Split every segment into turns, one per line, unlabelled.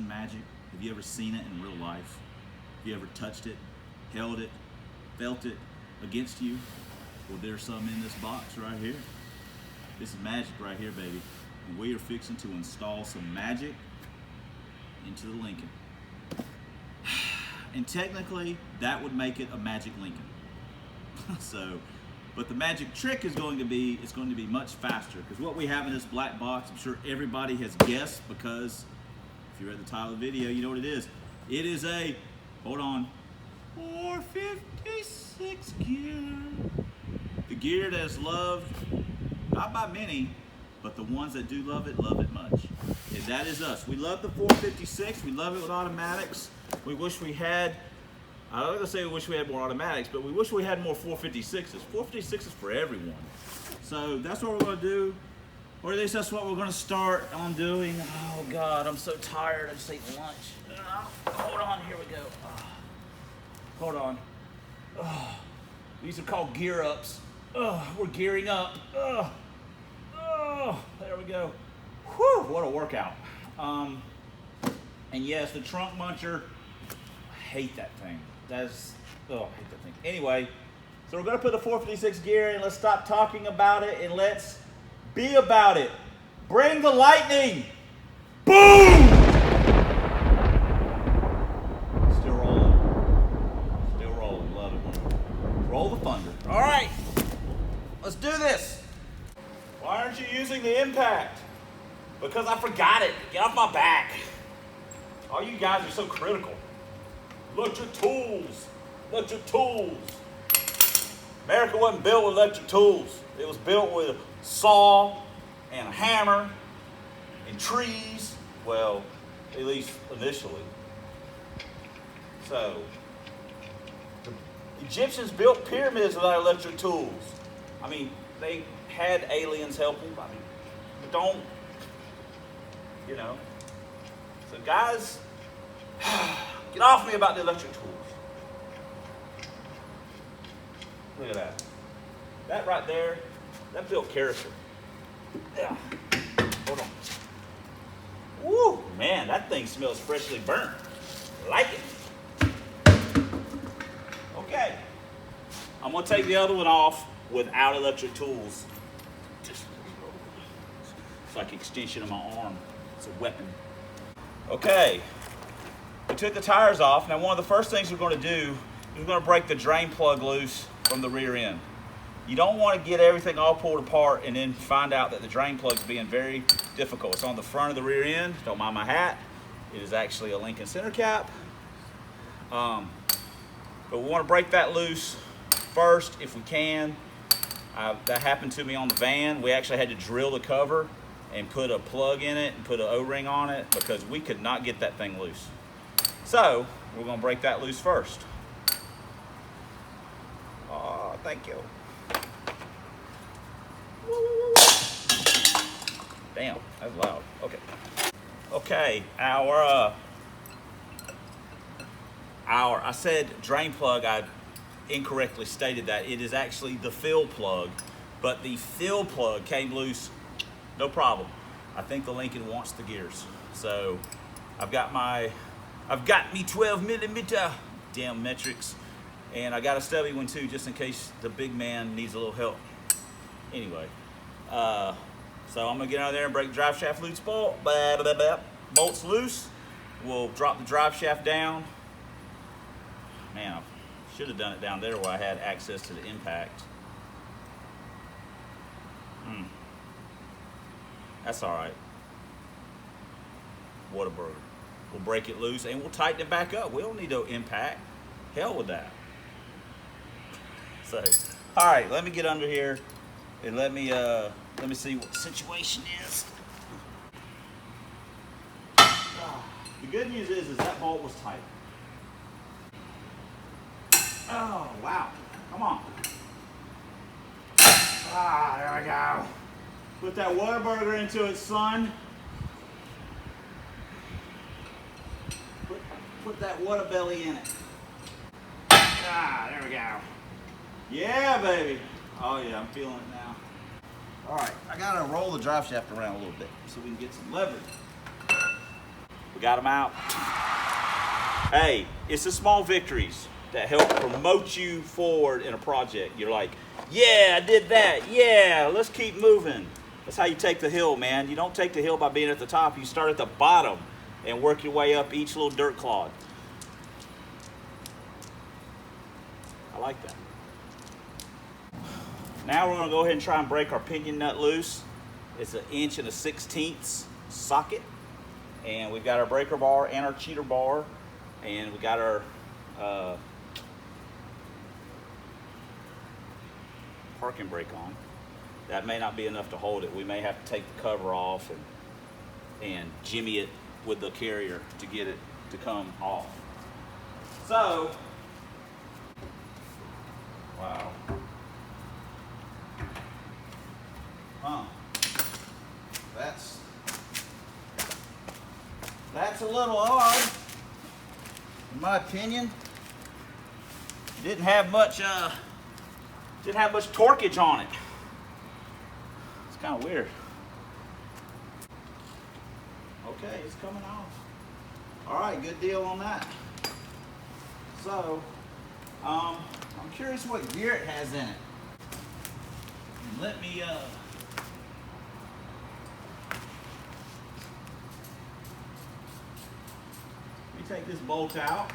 some magic? Have you ever seen it in real life? Have you ever touched it, held it, felt it against you? Well, there's some in this box right here. This is magic right here, baby. And we are fixing to install some magic into the Lincoln. And technically, that would make it a magic Lincoln. But the magic trick is going to be, it's going to be much faster, because what we have in this black box, I'm sure everybody has guessed, because if you read the title of the video, you know what it is. It is a, hold on, 456 gear. The gear that is loved, not by many, but the ones that do love it much. And that is us. We love the 456, we love it with automatics. We wish we had, I'm not gonna say we wish we had more automatics, but we wish we had more 456s. 456s for everyone. So that's what we're gonna do, or at least that's what we're gonna start on doing. Oh God, I'm so tired, I just ate lunch. Hold on, here we go. Hold on. These are called gear ups. We're gearing up. There we go. Whew, what a workout. And yes, the trunk muncher, I hate that thing. I hate that thing. Anyway, so we're gonna put the 456 gear in. Let's stop talking about it and let's be about it. Bring the lightning. Boom! Still rolling. Still rolling. Love it. Roll the thunder. All right, let's do this. Why aren't you using the impact? Because I forgot it. Get off my back. All you guys are so critical. Look at your tools. Look at your tools. America wasn't built with electric tools. It was built with a saw and a hammer and trees. Well, at least initially. So, the Egyptians built pyramids without electric tools. I mean, they had aliens help them. I mean, but don't, you know. So guys, get off me about the electric tools. Look at that. That right there, that built character. Yeah. Hold on. Woo, man, that thing smells freshly burnt. Like it. Okay. I'm gonna take the other one off without electric tools. It's like an extension of my arm. It's a weapon. Okay, we took the tires off. Now one of the first things we're going to do is we're going to break the drain plug loose from the rear end. You don't want to get everything all pulled apart and then find out that the drain plug's being very difficult. It's on the front of the rear end. Don't mind my hat. It is actually a Lincoln center cap. But we want to break that loose first if we can. That happened to me on the van. We actually had to drill the cover and put a plug in it and put an O-ring on it because we could not get that thing loose. So we're gonna break that loose first. Oh, thank you. Damn, that's loud. Okay. Okay, I said drain plug, I incorrectly stated that. It is actually the fill plug, but the fill plug came loose. No problem. I think the Lincoln wants the gears. So I've got me 12 millimeter damn metrics, and I got a stubby one too, just in case the big man needs a little help. Anyway, so I'm gonna get out there and break the drive shaft loose bolt. Bolt's loose. We'll drop the drive shaft down. Man, I should have done it down there where I had access to the impact. That's all right. Whataburger. We'll break it loose and we'll tighten it back up. We don't need no impact. Hell with that. So, all right, let me get under here and let me see what the situation is. The good news is that bolt was tight. Oh, wow. Come on. There we go. Put that Whataburger into it, son. Put that Whatabelly in it. There we go. Yeah, baby. Oh yeah, I'm feeling it now. All right, I gotta roll the drive shaft around a little bit so we can get some leverage. We got them out. Hey, it's the small victories that help promote you forward in a project. You're like, yeah, I did that. Yeah, let's keep moving. That's how you take the hill, man. You don't take the hill by being at the top. You start at the bottom and work your way up each little dirt clod. I like that. Now we're going to go ahead and try and break our pinion nut loose. It's 1 1/16" socket. And we've got our breaker bar and our cheater bar. And we got our parking brake on. That may not be enough to hold it. We may have to take the cover off and jimmy it with the carrier to get it to come off. So, wow. Huh. That's a little odd, in my opinion. Didn't have much torquage on it. It's kind of weird. Okay, it's coming off. All right, good deal on that. So, I'm curious what gear it has in it. Let me take this bolt out.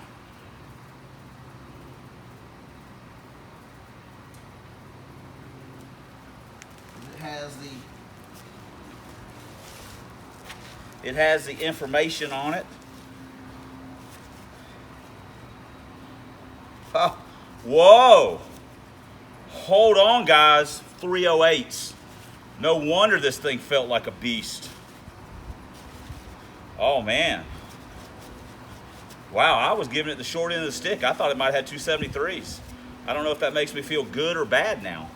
It has the information on it. Oh, whoa! Hold on, guys. 308s. No wonder this thing felt like a beast. Oh man. Wow, I was giving it the short end of the stick. I thought it might have had 273s. I don't know if that makes me feel good or bad now.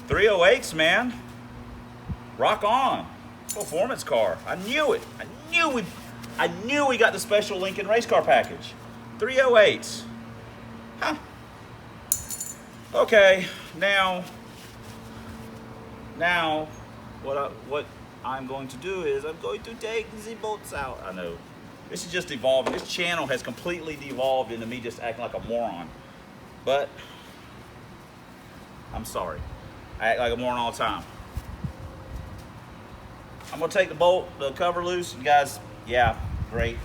308s, man. Rock on. Performance car. I knew it. I knew we got the special Lincoln race car package. 308s. Huh. Okay, now what I'm going to do is I'm going to take the bolts out. I know. This is just evolving. This channel has completely devolved into me just acting like a moron. But I'm sorry. I act like a moron all the time. I'm gonna take the cover loose. You guys, yeah, great.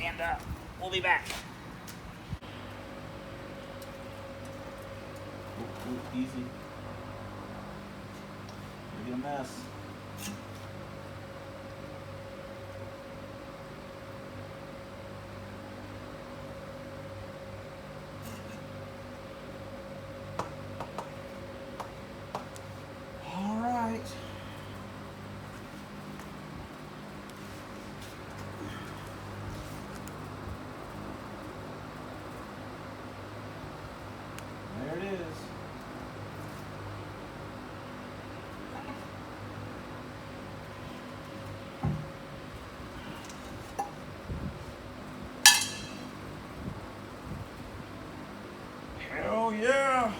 And we'll be back. Ooh, easy. Make it a mess. All right. There it is. Hell yeah.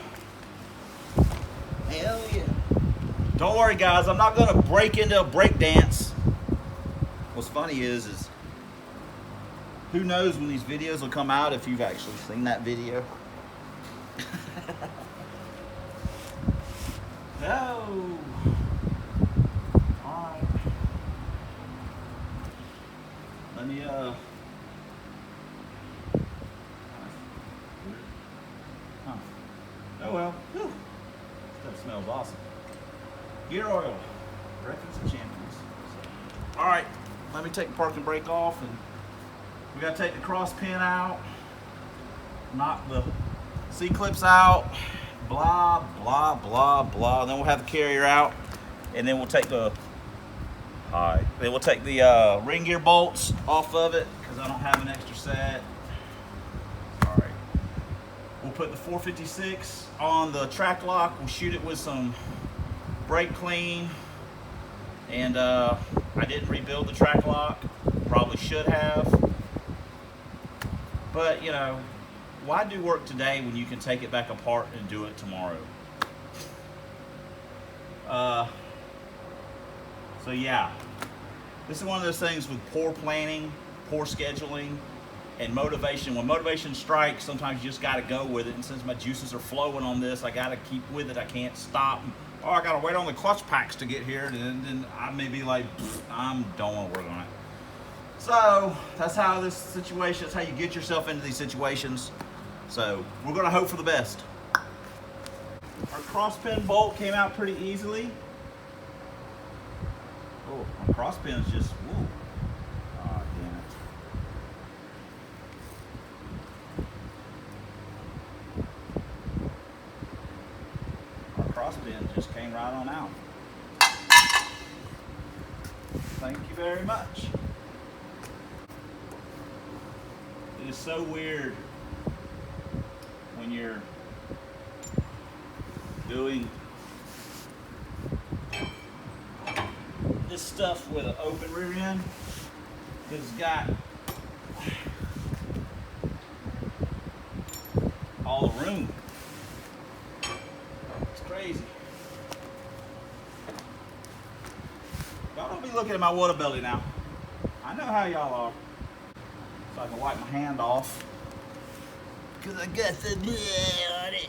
Hell yeah. Don't worry guys, I'm not gonna break into a break dance. What's funny is who knows when these videos will come out if you've actually seen that video. No. Alright. Let me huh. Oh well. Whew. That smells awesome. Gear oil. Breakfast of champions. Alright, let me take the parking brake off, and we gotta take the cross pin out, knock the C-clips out, blah, blah, blah, blah. Then we'll have the carrier out, and then we'll take the ring gear bolts off of it, because I don't have an extra set. Alright. We'll put the 456 on the track lock. We'll shoot it with some brake clean, and I didn't rebuild the track lock. Probably should have. But, you know, why do work today when you can take it back apart and do it tomorrow? So yeah, This is one of those things with poor planning, poor scheduling, and motivation. When motivation strikes, sometimes you just got to go with it. And since my juices are flowing on this, I got to keep with it. I can't stop. Oh, I got to wait on the clutch packs to get here. And then I may be like, I don't want to work on it. So that's how this situation, that's how you get yourself into these situations. So we're going to hope for the best. Our cross pin bolt came out pretty easily. Oh, my cross pin is just, woo. Oh, damn it. Our cross pin just came right on out. Thank you very much. It is so weird when you're doing this stuff with an open rear end, because it's got all the room. It's crazy. Y'all don't be looking at my water belly now. I know how y'all are. So I can wipe my hand off, because I got the blood on it.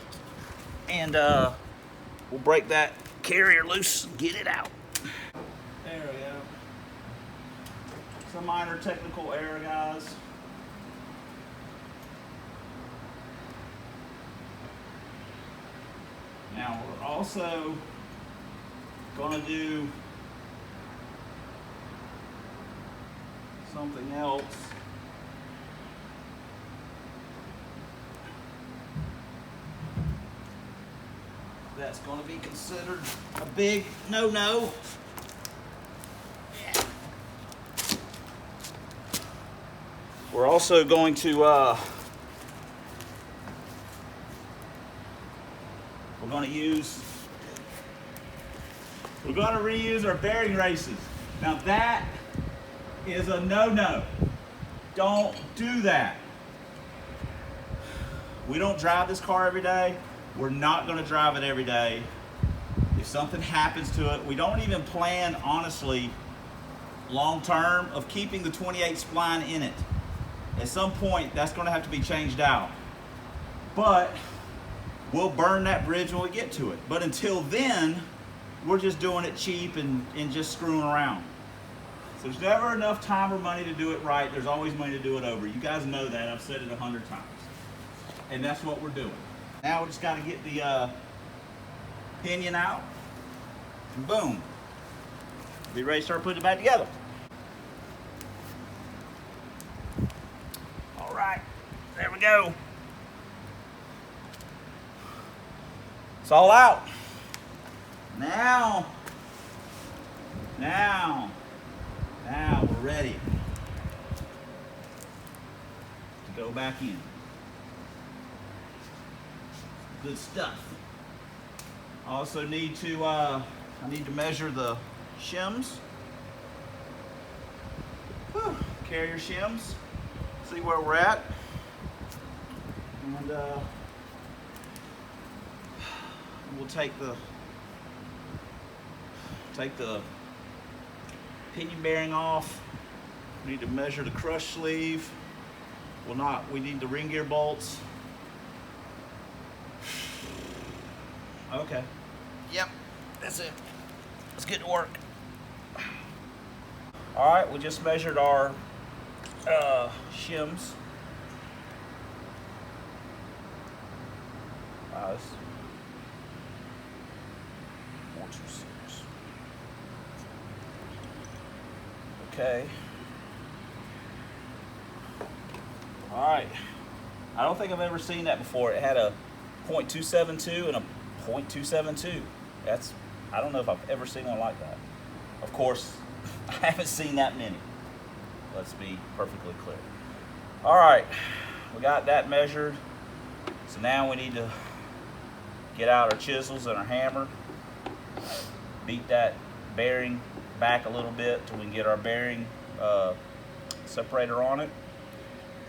And we'll break that carrier loose and get it out. There we go. Some minor technical error, guys. Now we're also going to do something else. That's going to be considered a big no-no. We're also going to we're going to reuse our bearing races. Now that is a no-no. Don't do that. We don't drive this car every day. We're not going to drive it every day. If something happens to it, we don't even plan, honestly, long term, of keeping the 28 spline in it. At some point, that's going to have to be changed out. But we'll burn that bridge when we get to it. But until then, we're just doing it cheap and just screwing around. So there's never enough time or money to do it right. There's always money to do it over. You guys know that. I've said it 100 times. And that's what we're doing. Now we just got to get the pinion out, and boom, be ready to start putting it back together. All right, there we go. It's all out. Now we're ready to go back in. Good stuff. I also need to I need to measure the shims. Carrier shims. See where we're at. And we'll take the pinion bearing off. We need to measure the crush sleeve. We need the ring gear bolts. Okay. Yep, that's it. Let's get to work. All right, we just measured our shims. This 426. Okay. All right. I don't think I've ever seen that before. It had a .272 and a .272. I don't know if I've ever seen one like that. Of course, I haven't seen that many. Let's be perfectly clear. All right, we got that measured. So now we need to get out our chisels and our hammer, beat that bearing back a little bit till we can get our bearing separator on it.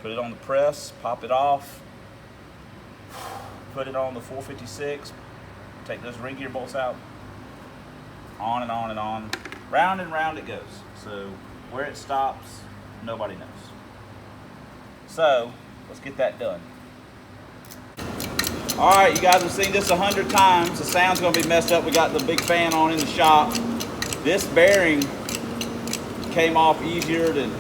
Put it on the press, pop it off, put it on the 456, take those ring gear bolts out, on and on and on. Round and round it goes. So Where it stops, nobody knows. So, let's get that done. All right, you guys have seen this 100 times. The sound's gonna be messed up. We got the big fan on in the shop. This bearing came off easier than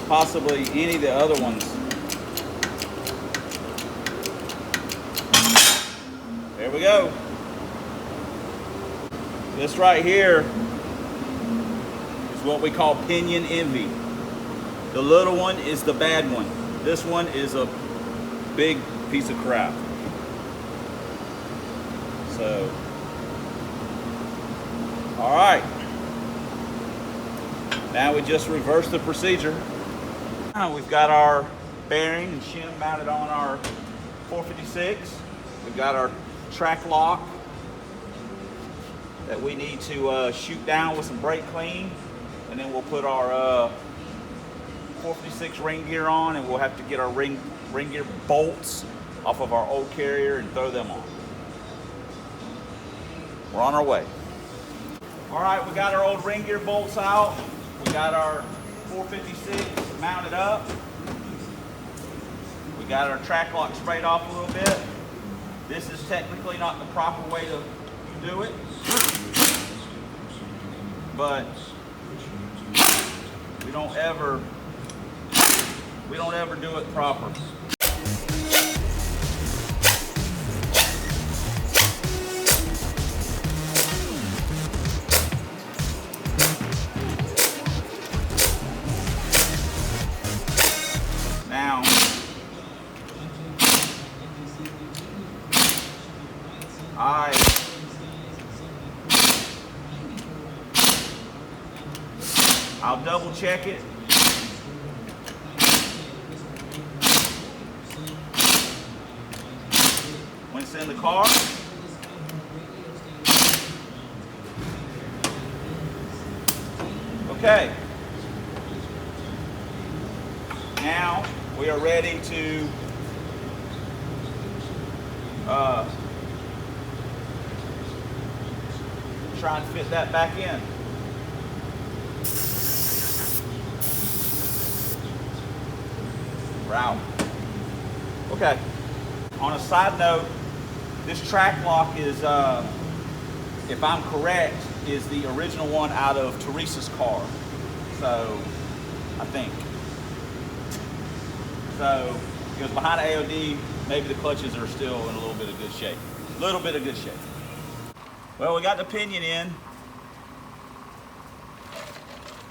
possibly any of the other ones. There we go. This right here is what we call Pinion Envy. The little one is the bad one. This one is a big piece of crap. So, all right. Now we just reverse the procedure. Now we've got our bearing and shim mounted on our 456. We've got our track lock that we need to shoot down with some brake clean, and then we'll put our 456 ring gear on, and we'll have to get our ring gear bolts off of our old carrier and throw them on. We're on our way. All right, we got our old ring gear bolts out. We got our 456 mounted up. We got our track lock sprayed off a little bit. This is technically not the proper way to do it, but we don't ever do it proper. Now, I'll double check it. When it's in the car. Okay. Now we are ready to try and fit that back in. Wow. Okay. On a side note, this track lock is, if I'm correct, is the original one out of Teresa's car. So, I think. So, it was behind AOD. Maybe the clutches are still in a little bit of good shape. A little bit of good shape. Well, we got the pinion in.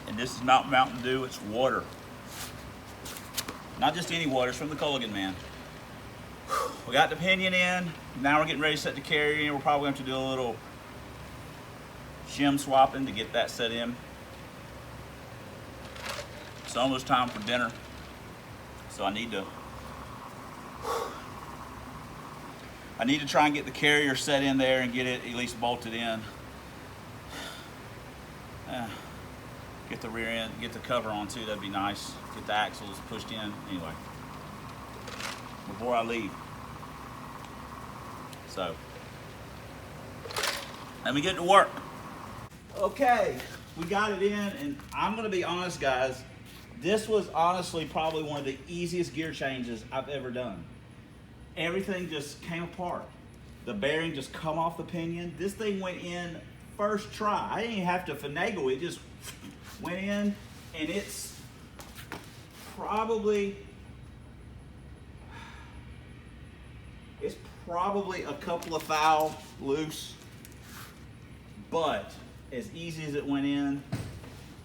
And this is not Mountain Dew, it's water. Not just any water, it's from the Culligan man. We got the pinion in. Now we're getting ready to set the carrier in. We're probably going to do a little shim swapping to get that set in. It's almost time for dinner. So I need to try and get the carrier set in there and get it at least bolted in. Get the rear end, get the cover on too, that'd be nice. Get the axles pushed in, anyway. Before I leave. So, let me get to work. Okay, we got it in, and I'm gonna be honest, guys. This was honestly probably one of the easiest gear changes I've ever done. Everything just came apart. The bearing just come off the pinion. This thing went in first try. I didn't even have to finagle it, just went in, and it's probably a couple of thou loose, but as easy as it went in,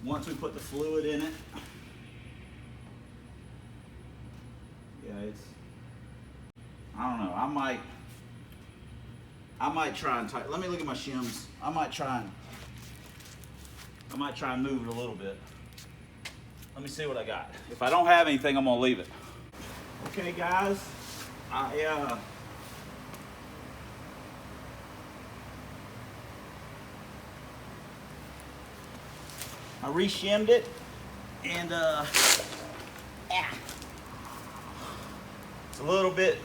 once we put the fluid in it, yeah, it's, I don't know, I might try and tighten. Let me look at my shims. I might try and move it a little bit. Let me see what I got. If I don't have anything, I'm gonna leave it. Okay, guys, I re-shimmed it, and it's a little bit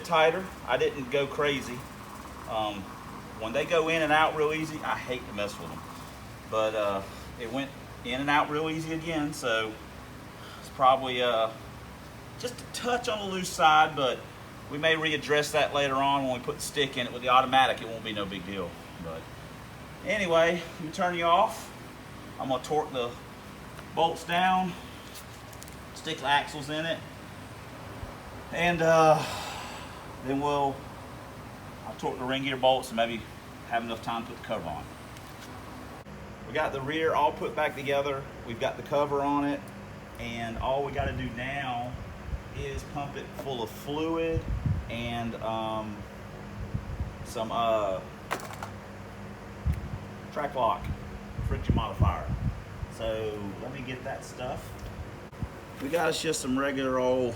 tighter. I didn't go crazy. When they go in and out real easy, I hate to mess with them. but it went in and out real easy again, so it's probably just a touch on the loose side, but we may readdress that later on when we put the stick in it. With the automatic, it won't be no big deal. But anyway, let me turn you off. I'm gonna torque the bolts down, stick the axles in it, and then I'll torque the ring gear bolts and maybe have enough time to put the cover on. We got the rear all put back together. We've got the cover on it, and all we got to do now is pump it full of fluid and some track lock friction modifier. So let me get that stuff. We got us just some regular old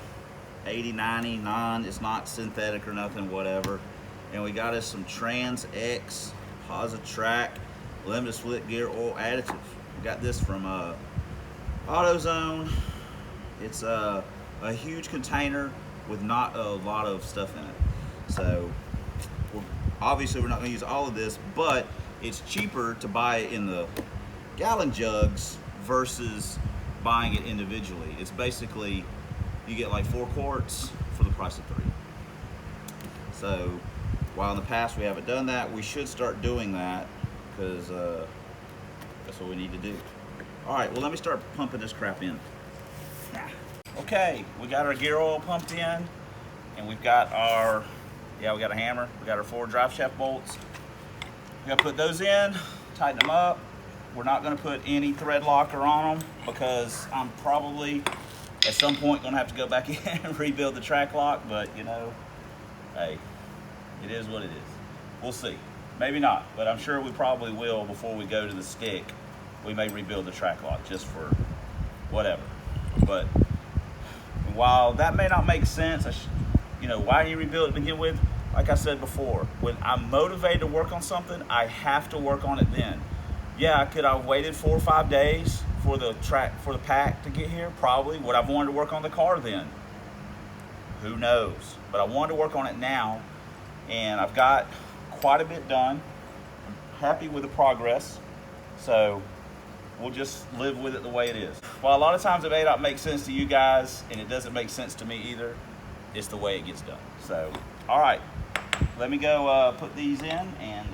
80/90 non, it's not synthetic or nothing, whatever. And we got us some Trans X Positrack limited split gear oil additive. We got this from AutoZone. It's a huge container with not a lot of stuff in it. So obviously we're not going to use all of this, but it's cheaper to buy it in the gallon jugs versus buying it individually. It's basically, you get like 4 quarts for the price of 3. So while in the past we haven't done that, we should start doing that, because that's what we need to do. All right, well, let me start pumping this crap in. Okay, we got our gear oil pumped in, and we've got our, we got a hammer. We got our 4 drive shaft bolts. We got to put those in, tighten them up. We're not going to put any thread locker on them, because I'm probably at some point going to have to go back in and rebuild the track lock, but you know, hey, it is what it is. We'll see. Maybe not, but I'm sure we probably will before we go to the stick. We may rebuild the track lock just for whatever. But while that may not make sense, you know, why do you rebuild it to begin with? Like I said before, when I'm motivated to work on something, I have to work on it then. Yeah, could I have waited 4 or 5 days for the pack to get here? Probably. Would I have wanted to work on the car then? Who knows? But I wanted to work on it now, and I've got quite a bit done. I'm happy with the progress, so we'll just live with it the way it is. While a lot of times it may not make sense to you guys, and it doesn't make sense to me either, it's the way it gets done. So, all right, let me go put these in, and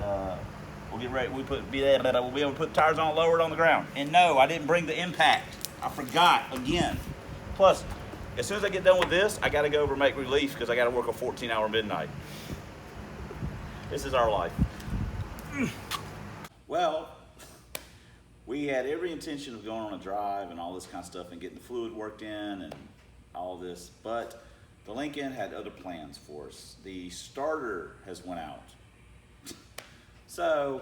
we'll get ready. We'll be able to put the tires on, lower it on the ground. And no, I didn't bring the impact. I forgot again. Plus, as soon as I get done with this, I got to go over and make relief, because I got to work a 14-hour midnight. This is our life. Well, we had every intention of going on a drive and all this kind of stuff and getting the fluid worked in and all this, but the Lincoln had other plans for us. The starter has went out. So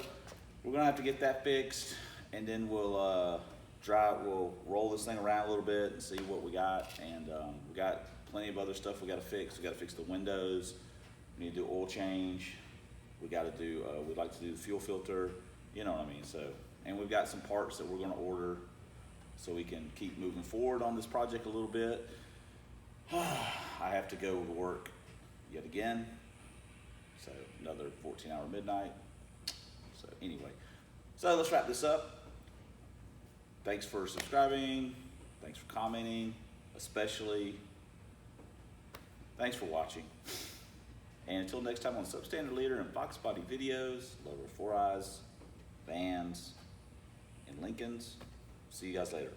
we're gonna have to get that fixed, and then we'll roll this thing around a little bit and see what we got. And we got plenty of other stuff we gotta fix. We gotta fix the windows. We need to do oil change. We got to do, we'd like to do the fuel filter, you know what I mean? So, and we've got some parts that we're going to order so we can keep moving forward on this project a little bit. I have to go to work yet again. So another 14-hour midnight. So anyway, so let's wrap this up. Thanks for subscribing. Thanks for commenting, especially. Thanks for watching. And until next time on Substandard Leader and Fox Body Videos, Lover 4 Eyes, Vans, and Lincolns. See you guys later.